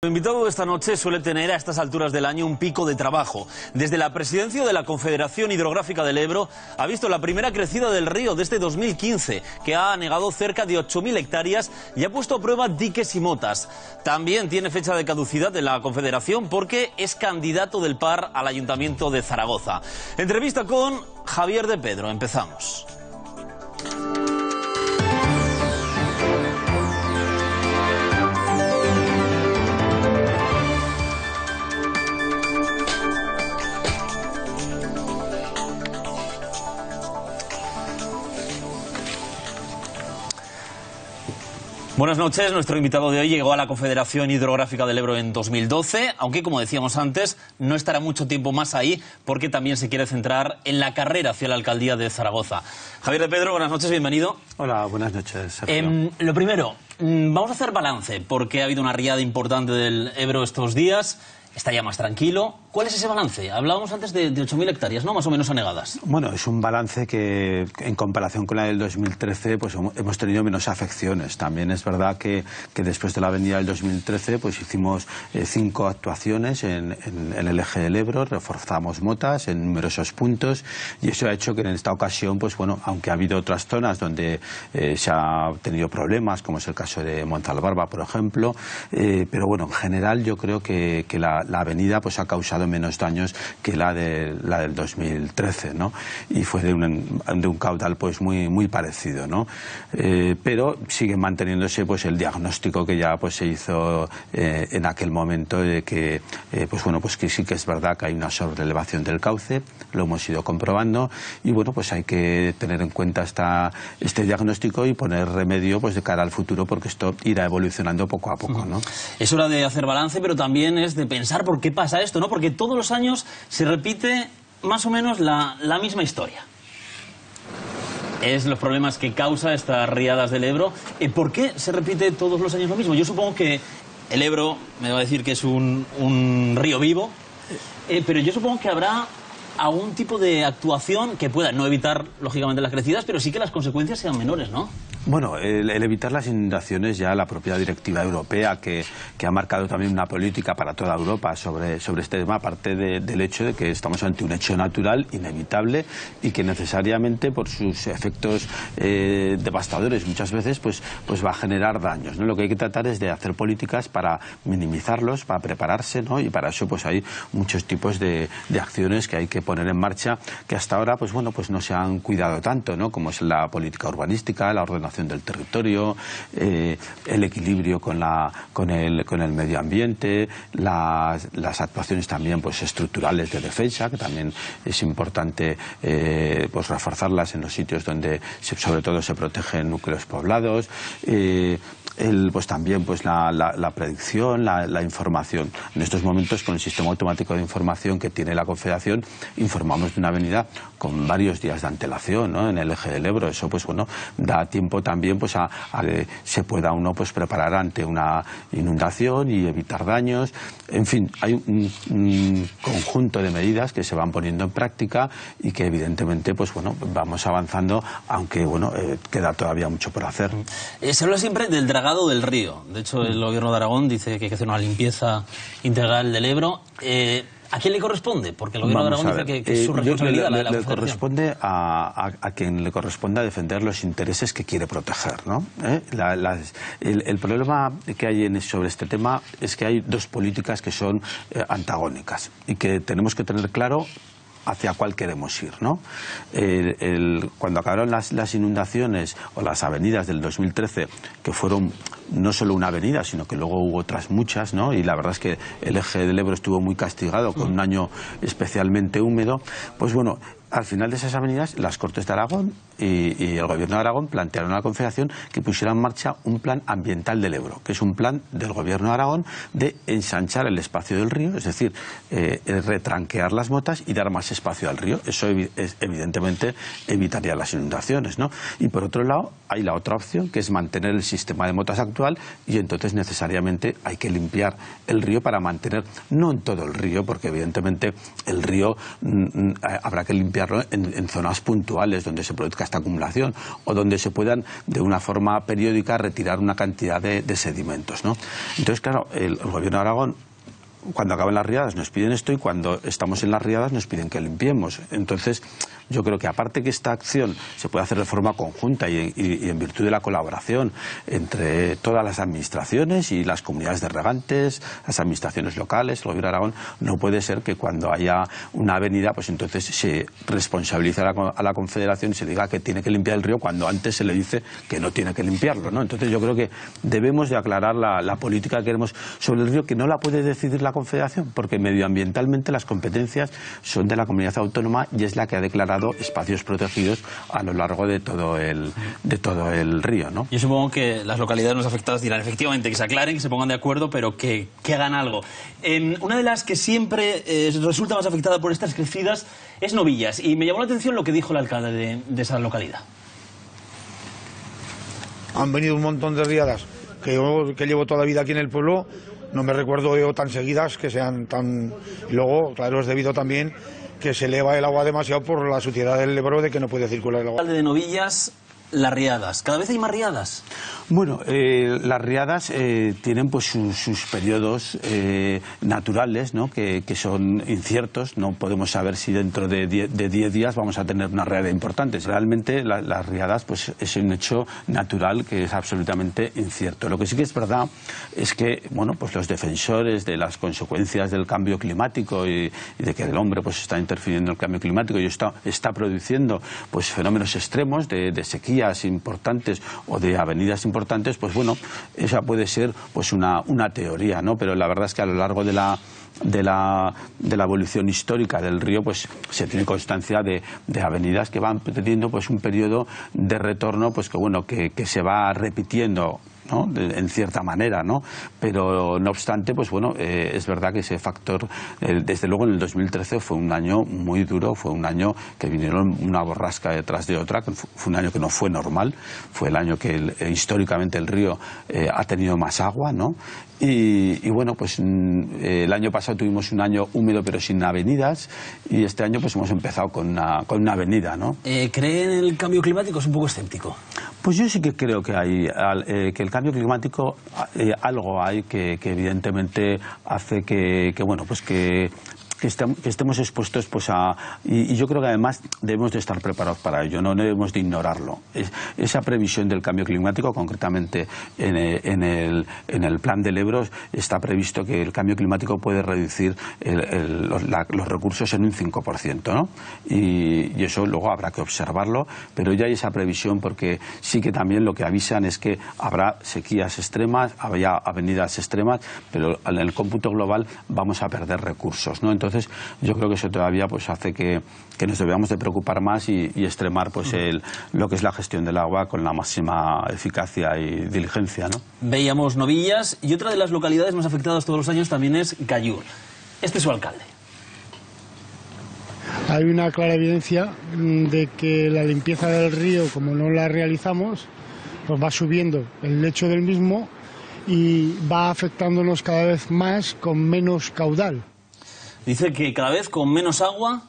El invitado de esta noche suele tener a estas alturas del año un pico de trabajo. Desde la presidencia de la Confederación Hidrográfica del Ebro ha visto la primera crecida del río desde 2015, que ha anegado cerca de 8.000 hectáreas y ha puesto a prueba diques y motas. También tiene fecha de caducidad de la Confederación porque es candidato del PAR al Ayuntamiento de Zaragoza. Entrevista con Javier de Pedro. Empezamos. Buenas noches. Nuestro invitado de hoy llegó a la Confederación Hidrográfica del Ebro en 2012, aunque, como decíamos antes, no estará mucho tiempo más ahí porque también se quiere centrar en la carrera hacia la alcaldía de Zaragoza. Javier de Pedro, buenas noches, bienvenido. Hola, buenas noches, Sergio. Lo primero, vamos a hacer balance porque ha habido una riada importante del Ebro estos días. Está ya más tranquilo. ¿Cuál es ese balance? Hablábamos antes de 8.000 hectáreas, ¿no? Más o menos anegadas. Bueno, es un balance que, en comparación con la del 2013, pues hemos tenido menos afecciones. También es verdad que después de la avenida del 2013, pues hicimos 5 actuaciones en el eje del Ebro, reforzamos motas en numerosos puntos y eso ha hecho que en esta ocasión, pues bueno, aunque ha habido otras zonas donde se ha tenido problemas, como es el caso de Montalbarba, por ejemplo, pero bueno, en general yo creo que la avenida pues ha causado menos daños que la del 2013, ¿no? Y fue de un caudal pues muy parecido, ¿no? Pero sigue manteniéndose pues el diagnóstico que ya pues se hizo en aquel momento de que pues bueno, pues que sí que es verdad que hay una sobrelevación del cauce, lo hemos ido comprobando y bueno, pues hay que tener en cuenta este diagnóstico y poner remedio pues de cara al futuro porque esto irá evolucionando poco a poco, ¿no? Es hora de hacer balance, pero también es de pensar por qué pasa esto, ¿no? Porque todos los años se repite más o menos la misma historia. Es los problemas que causa estas riadas del Ebro. ¿Por qué se repite todos los años lo mismo? Yo supongo que el Ebro me va a decir que es un río vivo, pero yo supongo que habrá algún tipo de actuación que pueda no evitar, lógicamente, las crecidas, pero sí que las consecuencias sean menores, ¿no? Bueno, el evitar las inundaciones, ya la propia directiva europea que ha marcado también una política para toda Europa sobre este tema, aparte del hecho de que estamos ante un hecho natural, inevitable, y que necesariamente por sus efectos devastadores muchas veces pues va a generar daños, ¿no? Lo que hay que tratar es de hacer políticas para minimizarlos, para prepararse, ¿no? Y para eso pues hay muchos tipos de acciones que hay que poner en marcha que hasta ahora pues bueno, pues no se han cuidado tanto, ¿no? Como es la política urbanística, la ordenación del territorio, el equilibrio con el medio ambiente, las actuaciones también pues estructurales de defensa, que también es importante pues reforzarlas en los sitios donde sobre todo se protegen núcleos poblados, pues también pues la predicción, la información. En estos momentos, con el sistema automático de información que tiene la Confederación, informamos de una avenida con varios días de antelación, ¿no? En el eje del Ebro. Eso pues bueno, da tiempo también pues a que se pueda uno pues preparar ante una inundación y evitar daños. En fin, hay un conjunto de medidas que se van poniendo en práctica y que evidentemente pues bueno, vamos avanzando, aunque bueno, queda todavía mucho por hacer. Se habla siempre del dragado del río. De hecho, el gobierno de Aragón dice que hay que hacer una limpieza integral del Ebro. ¿A quién le corresponde? Porque el gobierno de Aragón dice que es su responsabilidad. Le corresponde a quien le corresponde a defender los intereses que quiere proteger, ¿no? El problema que hay sobre este tema es que hay dos políticas que son antagónicas y que tenemos que tener claro hacia cuál queremos ir, ¿no? Cuando acabaron las inundaciones o las avenidas del 2013, que fueron no solo una avenida, sino que luego hubo otras muchas, ¿no? Y la verdad es que el eje del Ebro estuvo muy castigado con un año especialmente húmedo, pues bueno, al final de esas avenidas, las Cortes de Aragón y el Gobierno de Aragón plantearon a la Confederación que pusiera en marcha un plan ambiental del Ebro, que es un plan del Gobierno de Aragón de ensanchar el espacio del río, es decir, retranquear las motas y dar más espacio al río. Eso evidentemente evitaría las inundaciones, ¿no? Y por otro lado, hay la otra opción, que es mantener el sistema de motas actual y entonces necesariamente hay que limpiar el río para mantener, no en todo el río, porque evidentemente el río habrá que limpiar limpiarlo en zonas puntuales donde se produzca esta acumulación o donde se puedan de una forma periódica retirar una cantidad de sedimentos, ¿no? Entonces, claro, el Gobierno de Aragón, cuando acaban las riadas nos piden esto, y cuando estamos en las riadas nos piden que limpiemos. Entonces, yo creo que aparte que esta acción se puede hacer de forma conjunta y en virtud de la colaboración entre todas las administraciones y las comunidades de regantes, las administraciones locales, el Gobierno de Aragón, no puede ser que cuando haya una avenida, pues entonces se responsabilice a la Confederación y se diga que tiene que limpiar el río cuando antes se le dice que no tiene que limpiarlo, ¿no? Entonces yo creo que debemos de aclarar la política que queremos sobre el río, que no la puede decidir la Confederación, porque medioambientalmente las competencias son de la comunidad autónoma y es la que ha declarado espacios protegidos a lo largo de todo el río, ¿no? Yo supongo que las localidades más afectadas dirán efectivamente que se aclaren, que se pongan de acuerdo, pero que hagan algo. Una de las que siempre resulta más afectada por estas crecidas es Novillas, y me llamó la atención lo que dijo el alcalde de esa localidad. Han venido un montón de riadas que yo, que llevo toda la vida aquí en el pueblo, no me recuerdo yo tan seguidas que sean tan... Y luego, claro, es debido también que se eleva el agua demasiado por la suciedad del Ebro, de que no puede circular el agua. Alcalde de Novillas, las riadas. ¿Cada vez hay más riadas? Bueno, las riadas tienen pues sus periodos naturales, ¿no? que son inciertos. No podemos saber si dentro de 10 días vamos a tener una riada importante. Realmente las riadas pues es un hecho natural que es absolutamente incierto. Lo que sí que es verdad es que bueno, pues los defensores de las consecuencias del cambio climático y de que el hombre pues está interfiriendo en el cambio climático y está produciendo pues fenómenos extremos de sequías importantes o de avenidas importantes, pues bueno, esa puede ser pues una teoría, ¿no? Pero la verdad es que a lo largo de la evolución histórica del río, pues se tiene constancia de avenidas que van teniendo pues un periodo de retorno, pues que bueno, que se va repitiendo, ¿no? En cierta manera, ¿no? Pero no obstante, pues bueno, es verdad que ese factor, desde luego en el 2013 fue un año muy duro, fue un año que vinieron una borrasca detrás de otra, que fue un año que no fue normal, fue el año que históricamente el río ha tenido más agua, ¿no? Y bueno, pues el año pasado tuvimos un año húmedo pero sin avenidas, y este año pues hemos empezado con una avenida, ¿no? ¿Cree en el cambio climático? Es un poco escéptico. Pues yo sí que creo que hay que el cambio climático algo hay que evidentemente hace que bueno, pues que estemos expuestos pues y yo creo que además debemos de estar preparados para ello, no debemos de ignorarlo. Esa previsión del cambio climático, concretamente en el plan del Ebro, está previsto que el cambio climático puede reducir los recursos en un 5%, ¿no? Y eso luego habrá que observarlo, pero ya hay esa previsión, porque sí que también lo que avisan es que habrá sequías extremas, habrá avenidas extremas, pero en el cómputo global vamos a perder recursos, ¿no? Entonces yo creo que eso todavía pues hace que nos debamos de preocupar más y extremar pues lo que es la gestión del agua con la máxima eficacia y diligencia, ¿no? Veíamos Novillas, y otra de las localidades más afectadas todos los años también es Gallur. Este es su alcalde. Hay una clara evidencia de que la limpieza del río, como no la realizamos, pues va subiendo el lecho del mismo y va afectándonos cada vez más con menos caudal. Dice que cada vez con menos agua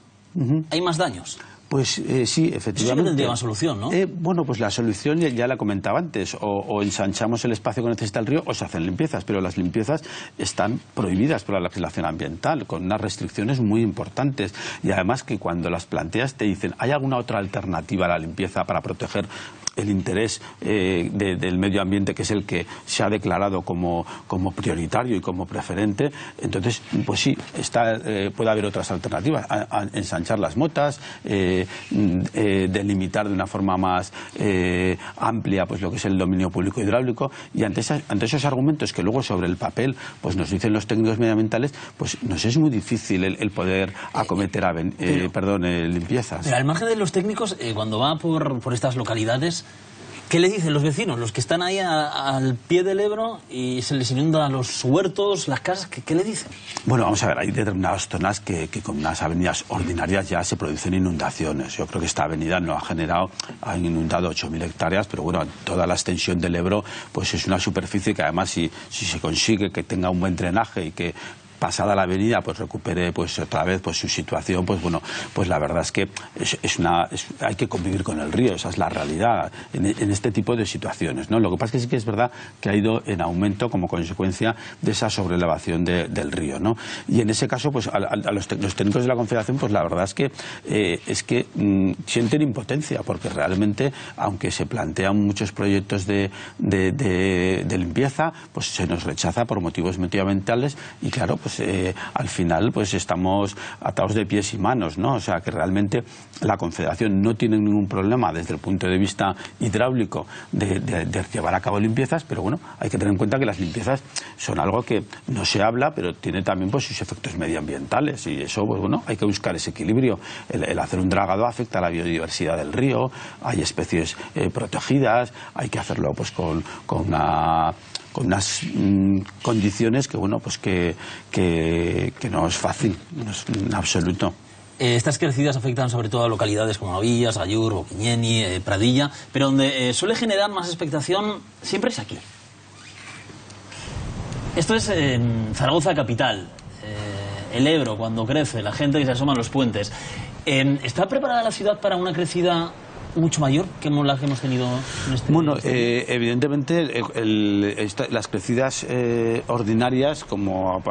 hay más daños. Pues sí, efectivamente. Eso sí que tendría una solución, ¿no? Bueno, pues la solución ya la comentaba antes, o ensanchamos el espacio que necesita el río o se hacen limpiezas, pero las limpiezas están prohibidas por la legislación ambiental, con unas restricciones muy importantes, y además que cuando las planteas te dicen, ¿hay alguna otra alternativa a la limpieza para proteger el interés del medio ambiente, que es el que se ha declarado como prioritario y como preferente? Entonces, pues sí, puede haber otras alternativas, a ensanchar las motas, delimitar de una forma más amplia pues lo que es el dominio público hidráulico, y ante esos argumentos que luego sobre el papel pues nos dicen los técnicos medioambientales, pues nos es muy difícil el poder acometer limpiezas. Pero al margen de los técnicos, cuando va por estas localidades, ¿qué le dicen los vecinos, los que están ahí al pie del Ebro y se les inundan los huertos, las casas? ¿Qué le dicen? Bueno, vamos a ver, hay determinadas zonas que con unas avenidas ordinarias ya se producen inundaciones. Yo creo que esta avenida no ha inundado 8.000 hectáreas, pero bueno, toda la extensión del Ebro pues es una superficie que además si se consigue que tenga un buen drenaje y que pasada la avenida pues recupere pues otra vez pues su situación, pues bueno, pues la verdad es que hay que convivir con el río, esa es la realidad en este tipo de situaciones, ¿no? Lo que pasa es que sí que es verdad que ha ido en aumento como consecuencia de esa sobrelevación del río, ¿no? Y en ese caso pues los técnicos de la Confederación pues la verdad es que sienten impotencia, porque realmente aunque se plantean muchos proyectos de limpieza, pues se nos rechaza por motivos medioambientales y claro, pues al final pues estamos atados de pies y manos, ¿no? O sea que realmente la Confederación no tiene ningún problema desde el punto de vista hidráulico de llevar a cabo limpiezas, pero bueno, hay que tener en cuenta que las limpiezas son algo que no se habla, pero tiene también pues sus efectos medioambientales y eso, pues bueno, hay que buscar ese equilibrio. El hacer un dragado afecta a la biodiversidad del río, hay especies protegidas, hay que hacerlo pues con unas condiciones que bueno pues que no es fácil, no es en absoluto. Estas crecidas afectan sobre todo a localidades como Novillas, Ayur, Boquiñeni, Pradilla, pero donde suele generar más expectación siempre es aquí. Esto es en Zaragoza capital, el Ebro cuando crece, la gente que se asoma a los puentes. ¿Está preparada la ciudad para una crecida mucho mayor que la que hemos tenido en este? Bueno, evidentemente las crecidas ordinarias como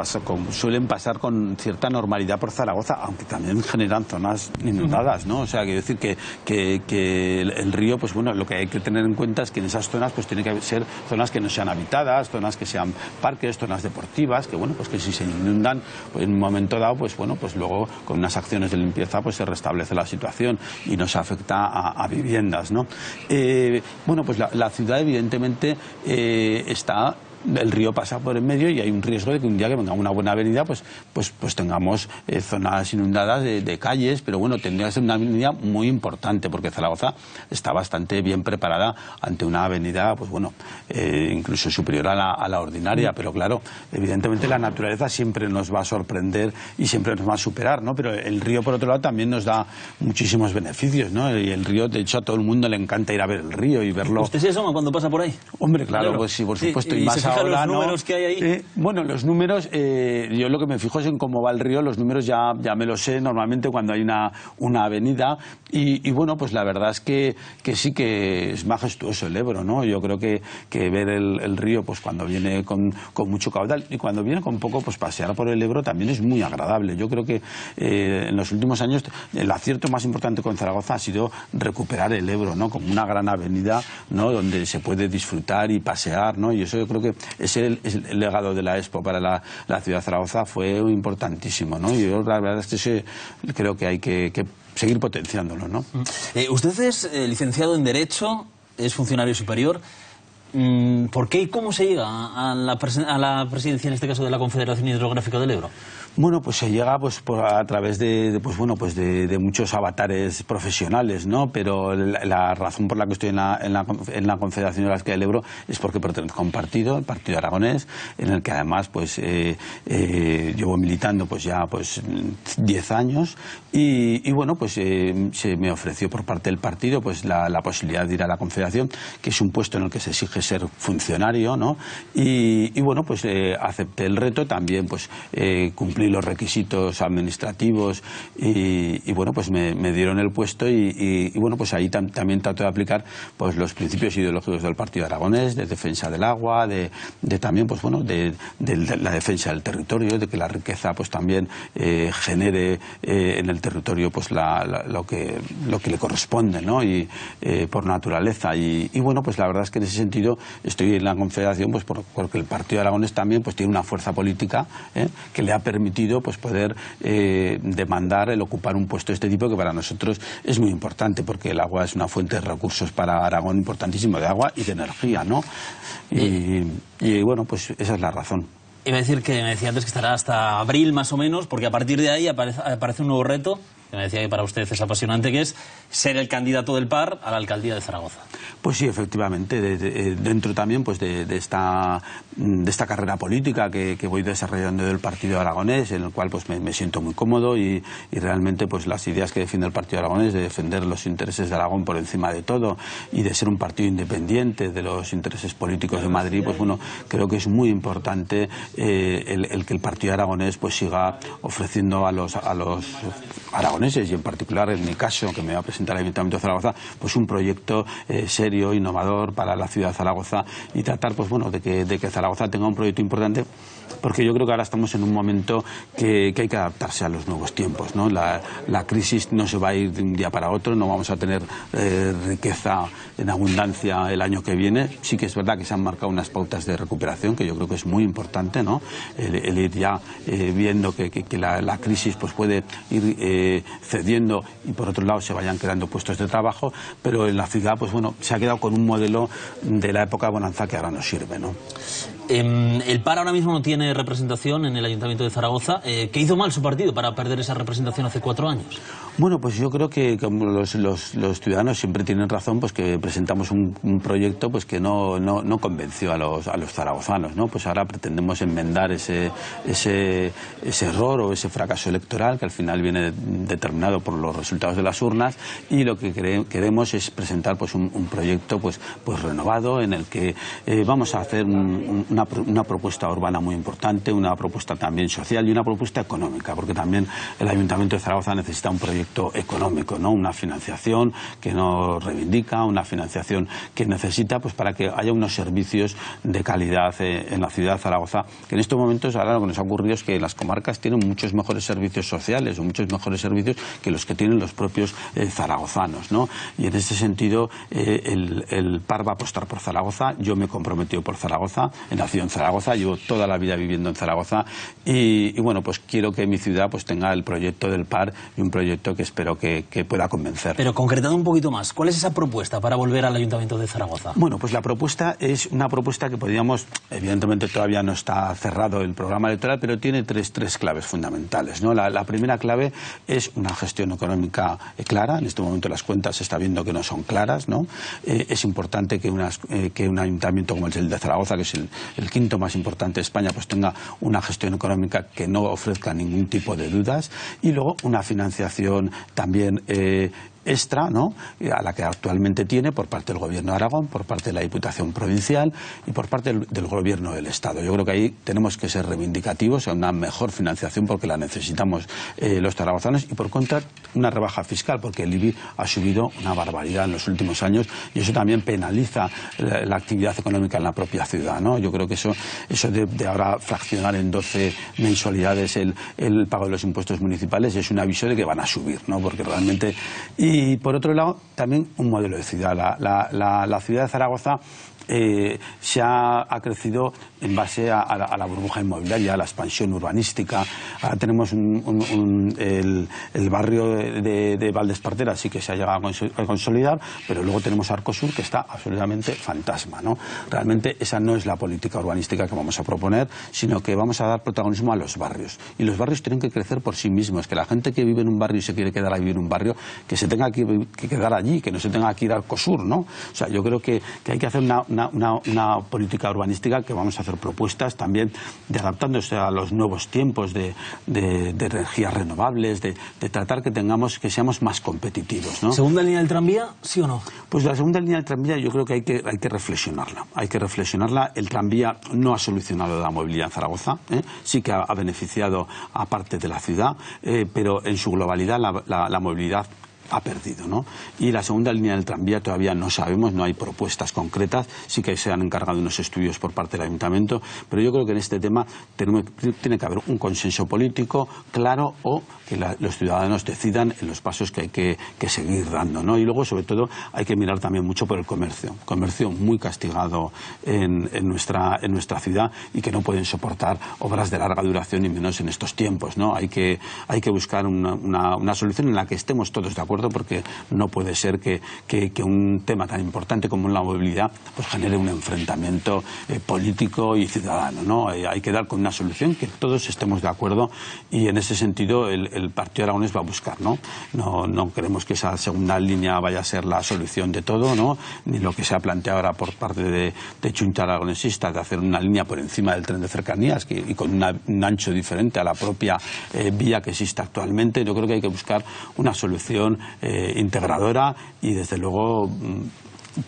suelen pasar con cierta normalidad por Zaragoza, aunque también generan zonas inundadas, ¿no? O sea, quiero decir que el río, pues bueno, lo que hay que tener en cuenta es que en esas zonas pues tiene que ser zonas que no sean habitadas, zonas que sean parques, zonas deportivas, que bueno, pues que si se inundan pues en un momento dado, pues bueno, pues luego con unas acciones de limpieza pues se restablece la situación y no se afecta a viviendas, ¿no? Bueno, pues la ciudad evidentemente está... El río pasa por en medio y hay un riesgo de que un día que venga una buena avenida pues tengamos zonas inundadas de calles, pero bueno, tendría que ser una avenida muy importante porque Zaragoza está bastante bien preparada ante una avenida pues bueno, incluso superior a la ordinaria, pero claro, evidentemente la naturaleza siempre nos va a sorprender y siempre nos va a superar, ¿no? Pero el río por otro lado también nos da muchísimos beneficios, ¿no? Y el río, de hecho a todo el mundo le encanta ir a ver el río y verlo. ¿Usted se asoma cuando pasa por ahí? Hombre, claro, pues sí, por supuesto, y más ahora, los números que hay ahí. Bueno, los números, yo lo que me fijo es en cómo va el río, los números ya me los sé normalmente cuando hay una avenida y bueno, pues la verdad es que sí que es majestuoso el Ebro, ¿no? Yo creo que ver el río pues cuando viene con mucho caudal y cuando viene con poco, pues pasear por el Ebro también es muy agradable. Yo creo que en los últimos años el acierto más importante con Zaragoza ha sido recuperar el Ebro, ¿no? Como una gran avenida, ¿no? Donde se puede disfrutar y pasear, ¿no? Y eso yo creo que el legado de la Expo para la ciudad de Zaragoza fue importantísimo, ¿no? Y yo la verdad es que creo que hay que seguir potenciándolo, ¿no? Usted es licenciado en Derecho, es funcionario superior. ¿Por qué y cómo se llega a la presidencia, en este caso, de la Confederación Hidrográfica del Ebro? Bueno, pues se llega pues a través de muchos avatares profesionales, ¿no? Pero la razón por la que estoy en la Confederación Hidrográfica del Ebro es porque pertenezco a un partido, el Partido Aragonés, en el que además pues llevo militando pues ya pues 10 años y bueno, pues se me ofreció por parte del partido pues la posibilidad de ir a la Confederación, que es un puesto en el que se exige ser funcionario, ¿no? Y bueno, pues acepté el reto, también pues cumplí los requisitos administrativos y bueno, pues me dieron el puesto y bueno, pues ahí también trato de aplicar pues los principios ideológicos del Partido Aragonés, de defensa del agua, de también pues bueno, de la defensa del territorio, de que la riqueza pues también genere en el territorio pues lo que le corresponde, ¿no? Y por naturaleza y bueno, pues la verdad es que en ese sentido estoy en la Confederación pues porque el Partido Aragonés también pues tiene una fuerza política que le ha permitido pues poder demandar el ocupar un puesto de este tipo, que para nosotros es muy importante porque el agua es una fuente de recursos para Aragón importantísimo, de agua y de energía, ¿no? Y bueno, pues esa es la razón. Iba a decir que me decía antes que estará hasta abril más o menos, porque a partir de ahí aparece un nuevo reto. que me decía que para usted es apasionante, que es ser el candidato del PAR a la alcaldía de Zaragoza. Pues sí, efectivamente, dentro también pues de esta carrera política que voy desarrollando del Partido Aragonés, en el cual pues me siento muy cómodo y realmente pues las ideas que defiende el Partido Aragonés, de defender los intereses de Aragón por encima de todo y de ser un partido independiente de los intereses políticos de Madrid, pues bueno, creo que es muy importante el que el Partido Aragonés pues siga ofreciendo a los aragoneses, y en particular en mi caso, que me va a presentar el Ayuntamiento de Zaragoza, pues un proyecto serio, innovador para la ciudad de Zaragoza, y tratar pues bueno de que Zaragoza tenga un proyecto importante, porque yo creo que ahora estamos en un momento que hay que adaptarse a los nuevos tiempos, ¿no? La crisis no se va a ir de un día para otro, no vamos a tener riqueza en abundancia el año que viene. Sí que es verdad que se han marcado unas pautas de recuperación que yo creo que es muy importante, ¿no? El ir ya viendo que la crisis pues puede ir cediendo y por otro lado se vayan creando puestos de trabajo, pero en la ciudad pues bueno, se ha quedado con un modelo de la época de bonanza que ahora nos sirve, ¿no? El PAR ahora mismo no tiene representación en el Ayuntamiento de Zaragoza. ¿Qué hizo mal su partido para perder esa representación hace 4 años? Bueno, pues yo creo que como los ciudadanos siempre tienen razón, pues que presentamos un proyecto pues que no convenció a los zaragozanos, ¿no? Pues ahora pretendemos enmendar ese error o ese fracaso electoral que al final viene determinado por los resultados de las urnas, y lo que queremos es presentar pues un proyecto pues renovado, en el que vamos a hacer una propuesta urbana muy importante, una propuesta también social y una propuesta económica, porque también el Ayuntamiento de Zaragoza necesita un proyecto económico, ¿no? Una financiación que nos reivindica, una financiación que necesita pues para que haya unos servicios de calidad en la ciudad de Zaragoza, que en estos momentos ahora lo que nos ha ocurrido es que las comarcas tienen muchos mejores servicios sociales o muchos mejores servicios que los que tienen los propios zaragozanos, ¿no? Y en este sentido el PAR va a apostar por Zaragoza. Yo me he comprometido por Zaragoza, he nacido en Zaragoza, llevo toda la vida viviendo en Zaragoza y bueno, pues quiero que mi ciudad pues tenga el proyecto del PAR, y un proyecto que espero que pueda convencer. Pero concretando un poquito más, ¿cuál es esa propuesta para volver al Ayuntamiento de Zaragoza? Bueno, pues la propuesta es una propuesta que podríamos, evidentemente todavía no está cerrado el programa electoral, pero tiene tres claves fundamentales, ¿no? La primera clave es una gestión económica clara. En este momento las cuentas se está viendo que no son claras, ¿no? Es importante que un ayuntamiento como el de Zaragoza, que es el quinto más importante de España, pues tenga una gestión económica que no ofrezca ningún tipo de dudas, y luego una financiación también extra, ¿no? A la que actualmente tiene por parte del Gobierno de Aragón, por parte de la Diputación Provincial y por parte del Gobierno del Estado. Yo creo que ahí tenemos que ser reivindicativos a una mejor financiación, porque la necesitamos los zaragozanos, y por contra una rebaja fiscal, porque el IBI ha subido una barbaridad en los últimos años y eso también penaliza la actividad económica en la propia ciudad, ¿no? Yo creo que eso de ahora fraccionar en 12 mensualidades el pago de los impuestos municipales es un aviso de que van a subir, ¿no? Porque realmente... Y por otro lado, también un modelo de ciudad. La ciudad de Zaragoza se ha crecido en base a la burbuja inmobiliaria, a la expansión urbanística. Ahora tenemos el barrio de Valdespartera, sí que se ha llegado a consolidar, pero luego tenemos Arcosur, que está absolutamente fantasma, ¿no? Realmente esa no es la política urbanística que vamos a proponer, sino que vamos a dar protagonismo a los barrios. Y los barrios tienen que crecer por sí mismos, que la gente que vive en un barrio y se quiere quedar a vivir en un barrio, que se tenga que quedar allí, que no se tenga que ir a Arcosur, ¿no? O sea, yo creo que hay que hacer una política urbanística, que vamos a hacer propuestas también de adaptándose a los nuevos tiempos de energías renovables, de tratar que seamos más competitivos, ¿no? ¿Segunda línea del tranvía, sí o no? Pues la segunda línea del tranvía yo creo que hay que reflexionarla. Hay que reflexionarla. El tranvía no ha solucionado la movilidad en Zaragoza, sí que ha beneficiado a parte de la ciudad, pero en su globalidad la movilidad ha perdido, ¿no? Y la segunda línea del tranvía todavía no sabemos, no hay propuestas concretas, sí que se han encargado unos estudios por parte del Ayuntamiento, pero yo creo que en este tema tiene que haber un consenso político claro, o que los ciudadanos decidan en los pasos que hay que seguir dando, ¿no? Y luego, sobre todo, hay que mirar también mucho por el comercio muy castigado en nuestra ciudad, y que no pueden soportar obras de larga duración, y menos en estos tiempos, ¿no? Hay que buscar una solución en la que estemos todos de acuerdo, acuerdo, porque no puede ser que un tema tan importante como la movilidad pues genere un enfrentamiento político y ciudadano, ¿no? Hay que dar con una solución que todos estemos de acuerdo, y en ese sentido el Partido Aragonés va a buscar, ¿no? No queremos que esa segunda línea vaya a ser la solución de todo, ¿no? Ni lo que se ha planteado ahora por parte de Junta Aragonesista de hacer una línea por encima del tren de cercanías y con un ancho diferente a la propia vía que existe actualmente. Yo creo que hay que buscar una solución integradora y desde luego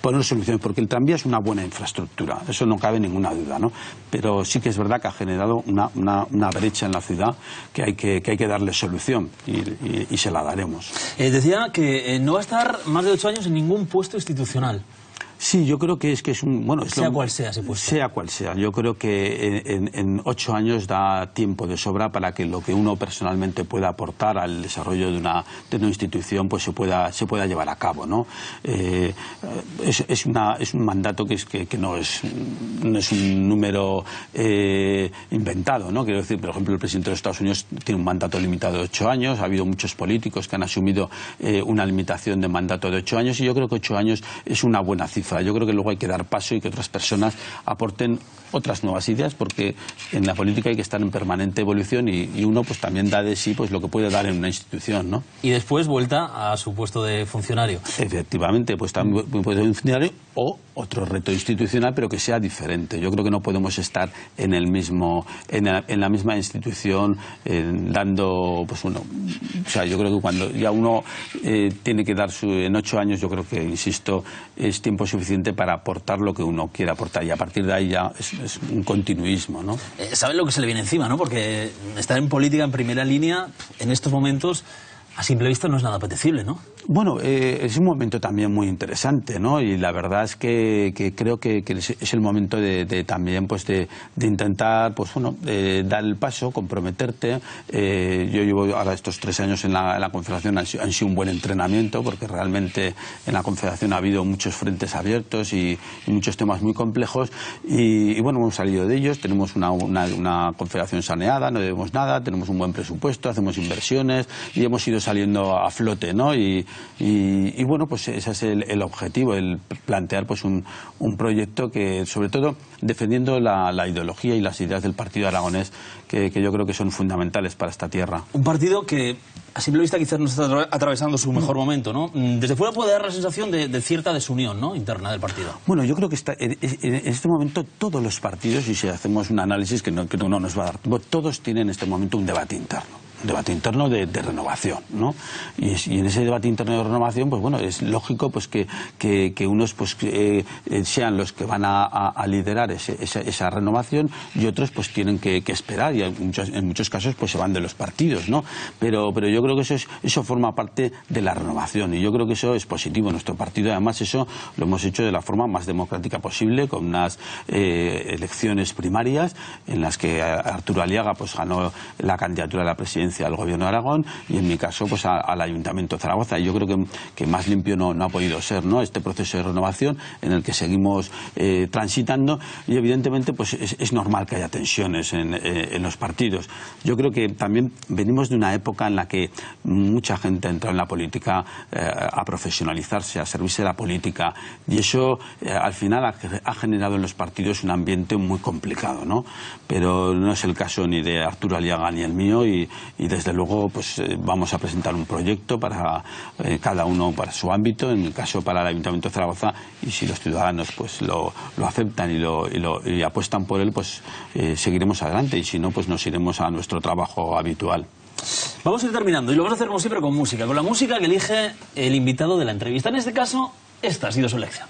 poner soluciones, porque el tranvía es una buena infraestructura, eso no cabe ninguna duda, ¿no? Pero sí que es verdad que ha generado una brecha en la ciudad que hay que darle solución y se la daremos. Decía que no va a estar más de 8 años en ningún puesto institucional. Sí, yo creo que es un... Bueno, cual sea ese puesto. Sea cual sea. Yo creo que en 8 años da tiempo de sobra para que lo que uno personalmente pueda aportar al desarrollo de una institución pues se pueda llevar a cabo, ¿no? Es un mandato que no es un número inventado, ¿no? Quiero decir, por ejemplo, el presidente de los Estados Unidos tiene un mandato limitado de 8 años, ha habido muchos políticos que han asumido una limitación de mandato de 8 años, y yo creo que 8 años es una buena cifra. Yo creo que luego hay que dar paso y que otras personas aporten otras nuevas ideas, porque en la política hay que estar en permanente evolución y uno pues también da de sí pues lo que puede dar en una institución, ¿no? Y después vuelta a su puesto de funcionario. Efectivamente, pues también puede ser un funcionario o otro reto institucional, pero que sea diferente. Yo creo que no podemos estar en la misma institución dando pues uno. O sea, yo creo que cuando ya uno tiene que dar en 8 años, yo creo que, insisto, es tiempo suficiente para aportar lo que uno quiere aportar, y a partir de ahí ya es un continuismo, ¿no? ¿Saben lo que se le viene encima, no? Porque estar en política en primera línea en estos momentos a simple vista no es nada apetecible, ¿no? Bueno, es un momento también muy interesante, ¿no? Y la verdad es que creo que es el momento de también pues de intentar pues bueno dar el paso, comprometerte. Yo llevo ahora estos 3 años en la Confederación, han sido un buen entrenamiento, porque realmente en la Confederación ha habido muchos frentes abiertos y muchos temas muy complejos, y bueno, hemos salido de ellos. Tenemos una Confederación saneada, no debemos nada, tenemos un buen presupuesto, hacemos inversiones y hemos ido saliendo a flote, ¿no? Y bueno, pues ese es el objetivo, el plantear pues un proyecto que, sobre todo, defendiendo la ideología y las ideas del Partido Aragonés, que yo creo que son fundamentales para esta tierra. Un partido que a simple vista quizás no está atravesando su mejor momento, ¿no? Desde fuera puede dar la sensación de cierta desunión, ¿no?, interna del partido. Bueno, yo creo que en este momento todos los partidos, y si hacemos un análisis que no nos va a dar tiempo, todos tienen en este momento un debate interno. Un debate interno de renovación, ¿no? Y en ese debate interno de renovación, pues bueno, es lógico pues que unos pues sean los que van a liderar esa renovación, y otros pues tienen que esperar, y en muchos casos pues se van de los partidos, ¿no? Pero yo creo que eso forma parte de la renovación, y yo creo que eso es positivo. Nuestro partido, además, eso lo hemos hecho de la forma más democrática posible, con unas elecciones primarias en las que Arturo Aliaga pues ganó la candidatura a la presidencia al Gobierno de Aragón, y en mi caso pues al Ayuntamiento de Zaragoza. Y yo creo que más limpio no ha podido ser, ¿no?, este proceso de renovación en el que seguimos transitando, y evidentemente pues es normal que haya tensiones en los partidos. Yo creo que también venimos de una época en la que mucha gente ha entrado en la política a profesionalizarse, a servirse de la política, y eso al final ha generado en los partidos un ambiente muy complicado, ¿no? Pero no es el caso ni de Arturo Aliaga ni el mío, y desde luego pues vamos a presentar un proyecto para cada uno para su ámbito, en el caso para el Ayuntamiento de Zaragoza, y si los ciudadanos pues lo aceptan y apuestan por él, pues seguiremos adelante, y si no, pues nos iremos a nuestro trabajo habitual. Vamos a ir terminando, y lo vamos a hacer como siempre con música, con la música que elige el invitado de la entrevista. En este caso, esta ha sido su elección.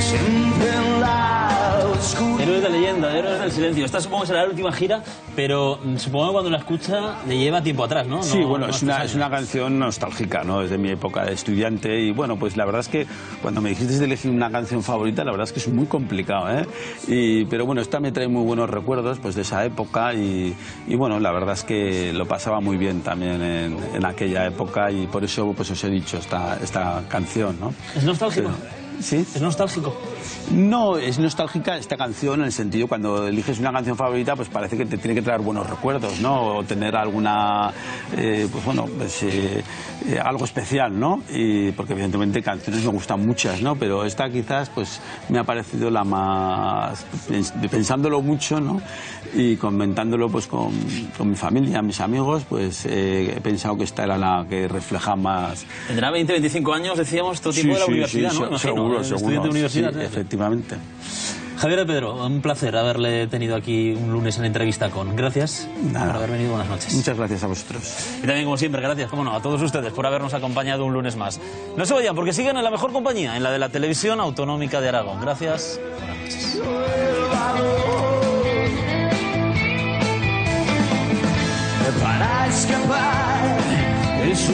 Something loud Héroes de leyenda, Héroes del silencio. Esta supongo que será la última gira, pero supongo que cuando la escucha le lleva tiempo atrás, ¿no? Sí, bueno, es una canción nostálgica, ¿no? Es de mi época de estudiante y bueno, pues la verdad es que cuando me dijiste de elegir una canción favorita, la verdad es que es muy complicado, ¿eh? Pero bueno, esta me trae muy buenos recuerdos pues de esa época y bueno, la verdad es que lo pasaba muy bien también en aquella época y por eso pues os he dicho esta canción, ¿no? ¿Es nostálgico? ¿Sí? ¿Es nostálgico? No, es nostálgica esta canción en el sentido cuando eliges una canción favorita pues parece que te tiene que traer buenos recuerdos, ¿no? O tener alguna, pues bueno, pues algo especial, ¿no? Y porque evidentemente canciones me gustan muchas, ¿no? Pero esta quizás pues me ha parecido la más, pensándolo mucho, ¿no? Y comentándolo pues con mi familia, mis amigos, pues he pensado que esta era la que refleja más. Tendrá 20, 25 años, decíamos, todo tiempo de la universidad, ¿no? Seguro, estudiante de universidad. Sí, efectivamente. Javier de Pedro, un placer haberle tenido aquí un lunes en entrevista con. Gracias por haber venido, buenas noches. Muchas gracias a vosotros. Y también, como siempre, gracias, cómo no, a todos ustedes por habernos acompañado un lunes más. No se vayan, porque siguen en la mejor compañía, en la de la Televisión Autonómica de Aragón. Gracias, buenas noches. Para escapar de su